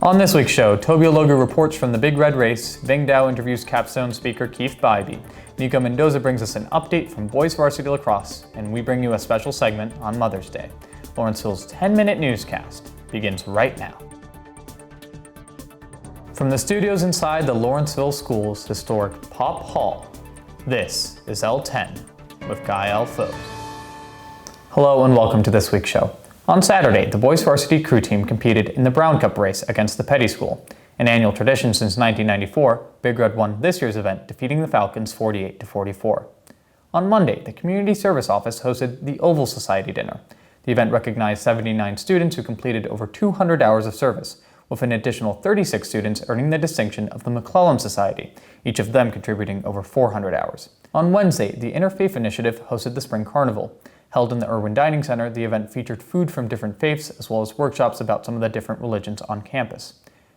On this week's show, Toby Ilogu reports from the Big Red Race, Vinh interviews Capstone speaker Keith Bybee, Nico Mendoza brings us an update from Boys Varsity Lacrosse, and we bring you a special segment on Mother's Day. Lawrenceville's 10-minute newscast begins right now. From the studios inside the Lawrenceville School's historic Pop Hall, this is L10 with Ghael Fobes. Hello and welcome to this week's show. On Saturday, the Boys Varsity crew team competed in the Brown Cup race against the Petty School. An annual tradition since 1994, Big Red won this year's event, defeating the Falcons 48-44. On Monday, the Community Service Office hosted the Oval Society Dinner. The event recognized 79 students who completed over 200 hours of service, with an additional 36 students earning the distinction of the McClellan Society, each of them contributing over 400 hours. On Wednesday, the Interfaith Initiative hosted the Spring Carnival. Held in the Irwin Dining Center, the event featured food from different faiths as well as workshops about some of the different religions on campus.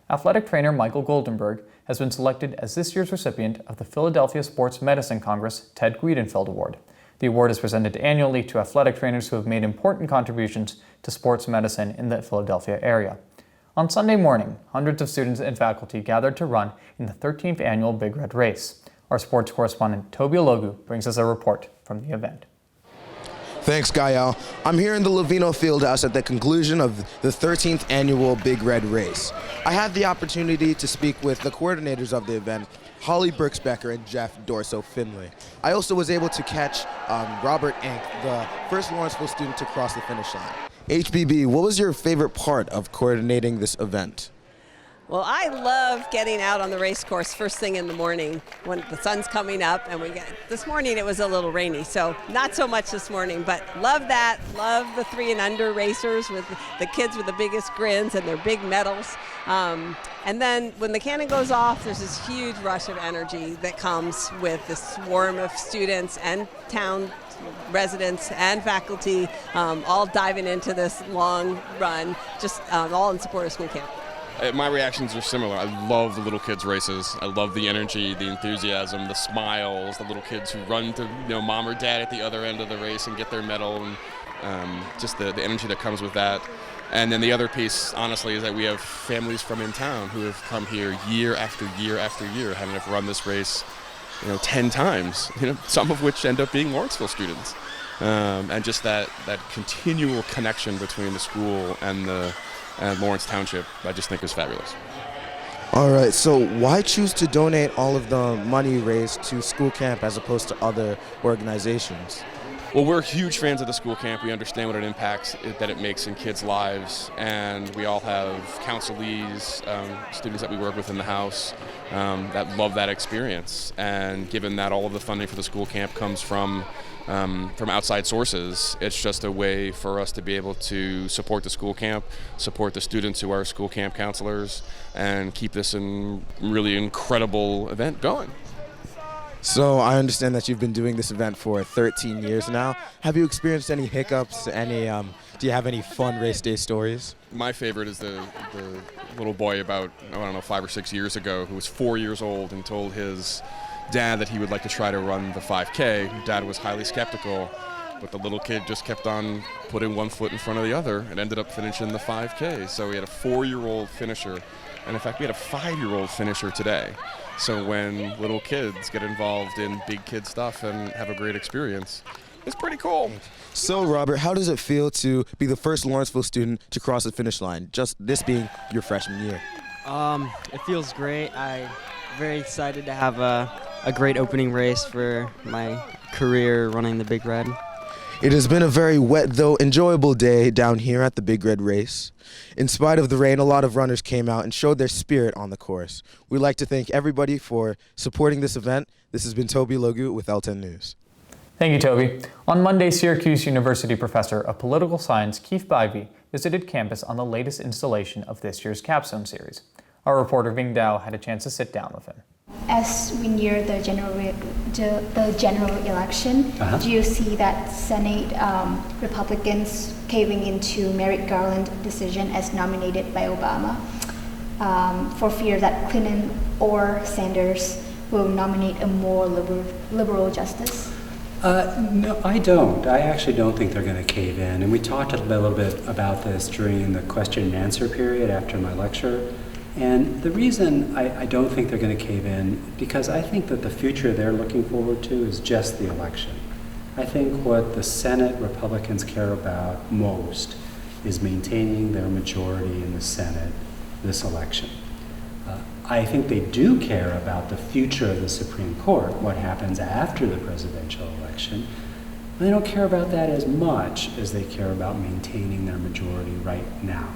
Athletic trainer Michael Goldenberg has been selected as this year's recipient of the Philadelphia Sports Medicine Congress Ted Weidenfeld Award. The award is presented annually to athletic trainers who have made important contributions to sports medicine in the Philadelphia area. On Sunday morning, hundreds of students and faculty gathered to run in the 13th annual Big Red Race. Our sports correspondent Toby Ilogu brings us a report from the event. Thanks, Ghael. I'm here in the Lville Fieldhouse at the conclusion of the 13th annual Big Red Race. I had the opportunity to speak with the coordinators of the event, Holly Brooksbecker and Jeff Dorso-Finley. I also was able to catch Robert Ink, the first Lawrenceville student to cross the finish line. HBB, what was your favorite part of coordinating this event? Well, I love getting out on the race course first thing in the morning when the sun's coming up, and this morning it was a little rainy, so not so much this morning, but love that. Love the 3 and under racers with the kids with the biggest grins and their big medals. And then when the cannon goes off, there's this huge rush of energy that comes with this swarm of students and town residents and faculty all diving into this long run, just all in support of school camp. My reactions are similar. I love the little kids' races. I love the energy, the enthusiasm, the smiles, the little kids who run to mom or dad at the other end of the race and get their medal, and just the energy that comes with that. And then the other piece, honestly, is that we have families from in town who have come here year after year after year, having to run this race 10 times, some of which end up being Lawrenceville students. And just that continual connection between the school and Lawrence Township, I just think is fabulous. All right, so why choose to donate all of the money raised to school camp as opposed to other organizations? Well, we're huge fans of the school camp. We understand what it impacts that it makes in kids' lives, and we all have counselees, students that we work with in the house that love that experience. And given that all of the funding for the school camp comes from outside sources, it's just a way for us to be able to support the school camp, support the students who are school camp counselors, and keep this really incredible event going. So I understand that you've been doing this event for 13 years now. Have you experienced any hiccups? Do you have any fun race day stories? My favorite is the little boy about, 5 or 6 years ago who was 4 years old and told his dad that he would like to try to run the 5K. Dad was highly skeptical, but the little kid just kept on putting one foot in front of the other and ended up finishing the 5K. So we had a 4-year-old finisher, and in fact we had a 5-year-old finisher today. So when little kids get involved in big kid stuff and have a great experience, it's pretty cool. So Robert, how does it feel to be the first Lawrenceville student to cross the finish line, just this being your freshman year? It feels great. I'm very excited to have a great opening race for my career running the Big Red. It has been a very wet, though enjoyable day down here at the Big Red Race. In spite of the rain, a lot of runners came out and showed their spirit on the course. We'd like to thank everybody for supporting this event. This has been Toby Ilogu with L10 News. Thank you, Toby. On Monday, Syracuse University professor of political science Keith Bybee visited campus on the latest installation of this year's Capstone series. Our reporter Vinh had a chance to sit down with him. As we near the general election, do you see that Senate Republicans caving into Merrick Garland's decision as nominated by Obama for fear that Clinton or Sanders will nominate a more liberal justice? No, I don't. I actually don't think they're going to cave in. And we talked a little bit about this during the question and answer period after my lecture. And the reason I don't think they're going to cave in, because I think that the future they're looking forward to is just the election. I think what the Senate Republicans care about most is maintaining their majority in the Senate this election. I think they do care about the future of the Supreme Court, what happens after the presidential election. They don't care about that as much as they care about maintaining their majority right now.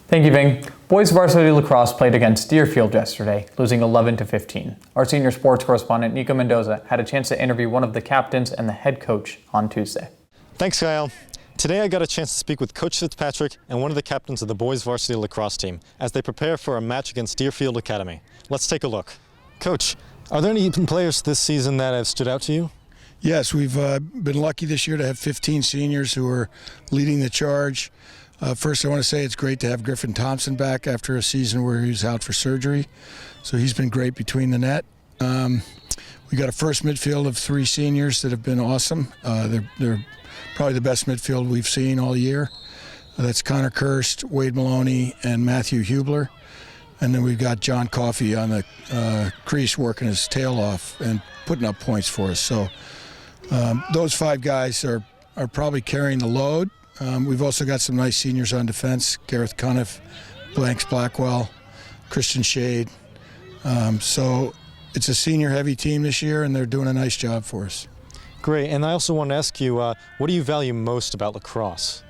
Thank you, Vinh. Boys Varsity Lacrosse played against Deerfield yesterday, losing 11-15. Our senior sports correspondent, Nico Mendoza, had a chance to interview one of the captains and the head coach on Tuesday. Thanks, Ghael. Today I got a chance to speak with Coach Fitzpatrick and one of the captains of the Boys Varsity Lacrosse team as they prepare for a match against Deerfield Academy. Let's take a look. Coach, are there any players this season that have stood out to you? Yes, we've been lucky this year to have 15 seniors who are leading the charge. First, I want to say it's great to have Griffin Thompson back after a season where he was out for surgery. So he's been great between the net. We got a first midfield of 3 seniors that have been awesome. They're probably the best midfield we've seen all year. That's Connor Kirst, Wade Maloney, and Matthew Hubler. And then we've got John Coffey on the crease working his tail off and putting up points for us. So those 5 guys are probably carrying the load. We've also got some nice seniors on defense, Gareth Cuniff, Blanks Blackwell, Christian Shade. So it's a senior-heavy team this year, and they're doing a nice job for us. Great, and I also want to ask you, what do you value most about lacrosse?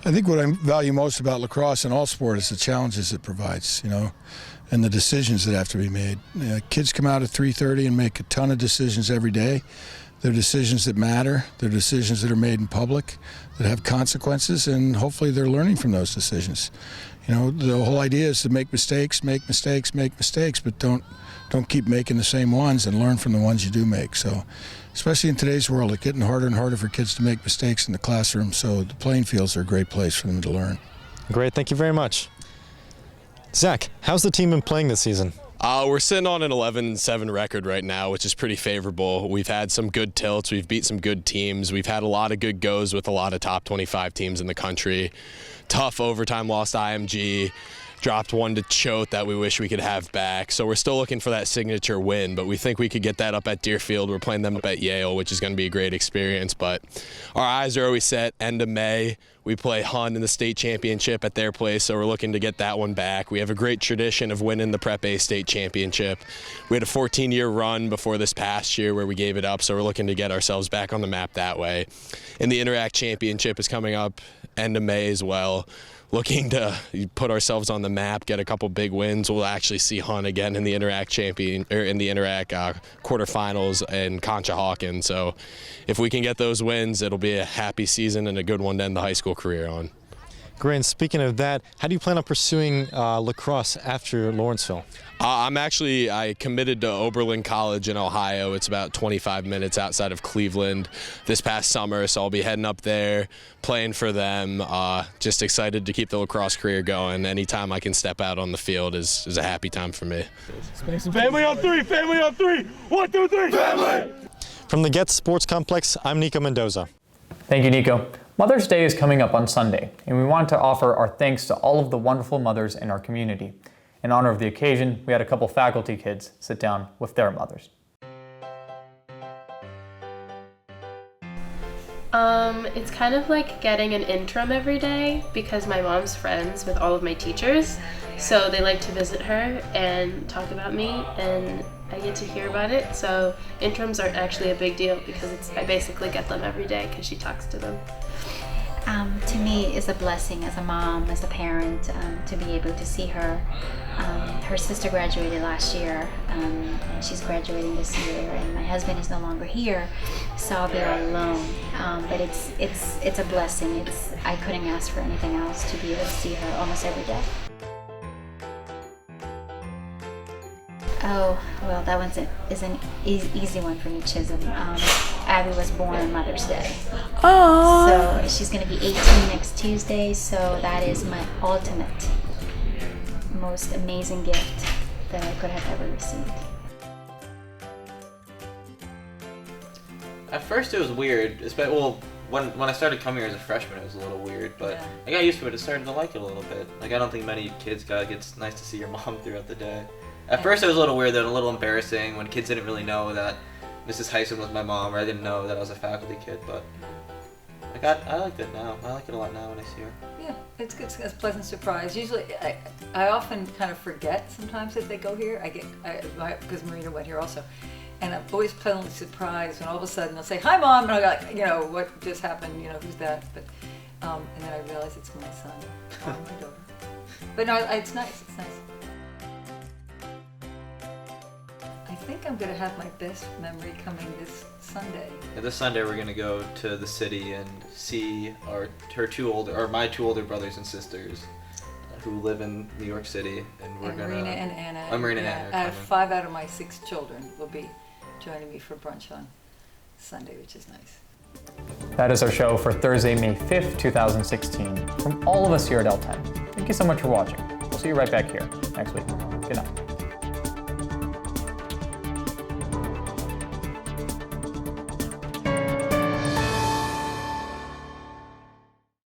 I think what I value most about lacrosse and all sport is the challenges it provides, and the decisions that have to be made. Kids come out at 3:30 and make a ton of decisions every day. They're decisions that matter. They're decisions that are made in public, that have consequences, and hopefully they're learning from those decisions. The whole idea is to make mistakes, but don't keep making the same ones and learn from the ones you do make. So, especially in today's world, it's getting harder and harder for kids to make mistakes in the classroom, so the playing fields are a great place for them to learn. Great, thank you very much. Zach, how's the team been playing this season? We're sitting on an 11-7 record right now, which is pretty favorable. We've had some good tilts. We've beat some good teams. We've had a lot of good goes with a lot of top 25 teams in the country. Tough overtime loss to IMG. Dropped one to Choate that we wish we could have back. So we're still looking for that signature win, but we think we could get that up at Deerfield. We're playing them up at Yale, which is going to be a great experience. But our eyes are always set. End of May, we play Hun in the state championship at their place, so we're looking to get that one back. We have a great tradition of winning the Prep A state championship. We had a 14-year run before this past year where we gave it up, so we're looking to get ourselves back on the map that way. And the Interact Championship is coming up end of May as well. Looking to put ourselves on the map, get a couple big wins. We'll actually see Hun again in the Interact quarterfinals in Conshohocken. So if we can get those wins, it'll be a happy season and a good one to end the high school career on. Great, and speaking of that, how do you plan on pursuing lacrosse after Lawrenceville? I committed to Oberlin College in Ohio. It's about 25 minutes outside of Cleveland this past summer, so I'll be heading up there, playing for them. Just excited to keep the lacrosse career going. Anytime I can step out on the field is a happy time for me. Family on 3, family on 3. 1, 2, 3, family! From the Getz Sports Complex, I'm Nico Mendoza. Thank you, Nico. Mother's Day is coming up on Sunday, and we want to offer our thanks to all of the wonderful mothers in our community. In honor of the occasion, we had a couple faculty kids sit down with their mothers. It's kind of like getting an interim every day because my mom's friends with all of my teachers, so they like to visit her and talk about me, and I get to hear about it. So interims aren't actually a big deal because I basically get them every day because she talks to them. To me, it's a blessing as a mom, as a parent, to be able to see her. Her sister graduated last year, and she's graduating this year, and my husband is no longer here, so I'll be all alone. But it's a blessing. I couldn't ask for anything else to be able to see her almost every day. Oh, well, that one's is an easy one for me, Chisom. Abby was born on Mother's Day. Aww. So she's going to be 18 next Tuesday, so that is my ultimate, most amazing gift that I could have ever received. At first it was weird, when I started coming here as a freshman, it was a little weird, but I got used to it. I started to like it a little bit. Like, I don't think many kids it's nice to see your mom throughout the day. At first, it was a little weird, though, and a little embarrassing when kids didn't really know that Mrs. Chisom was my mom, or I didn't know that I was a faculty kid, but I like it now. I like it a lot now when I see her. Yeah, it's good. It's a pleasant surprise. Usually, I often kind of forget sometimes that they go here. Because Marina went here also. And I'm always pleasantly surprised when all of a sudden they'll say, "Hi, Mom," and I'm like, what just happened? Who's that? But and then I realize it's my son, my daughter. But no, it's nice. It's nice. I think I'm gonna have my best memory coming this Sunday. Yeah, this Sunday we're gonna go to the city and see my two older brothers and sisters who live in New York City, and we're gonna. Marina and Anna. Marina and Anna. 5 out of my 6 children will be joining me for brunch on Sunday, which is nice. That is our show for Thursday, May 5th, 2016. From all of us here at L10, thank you so much for watching. We'll see you right back here next week. Good night.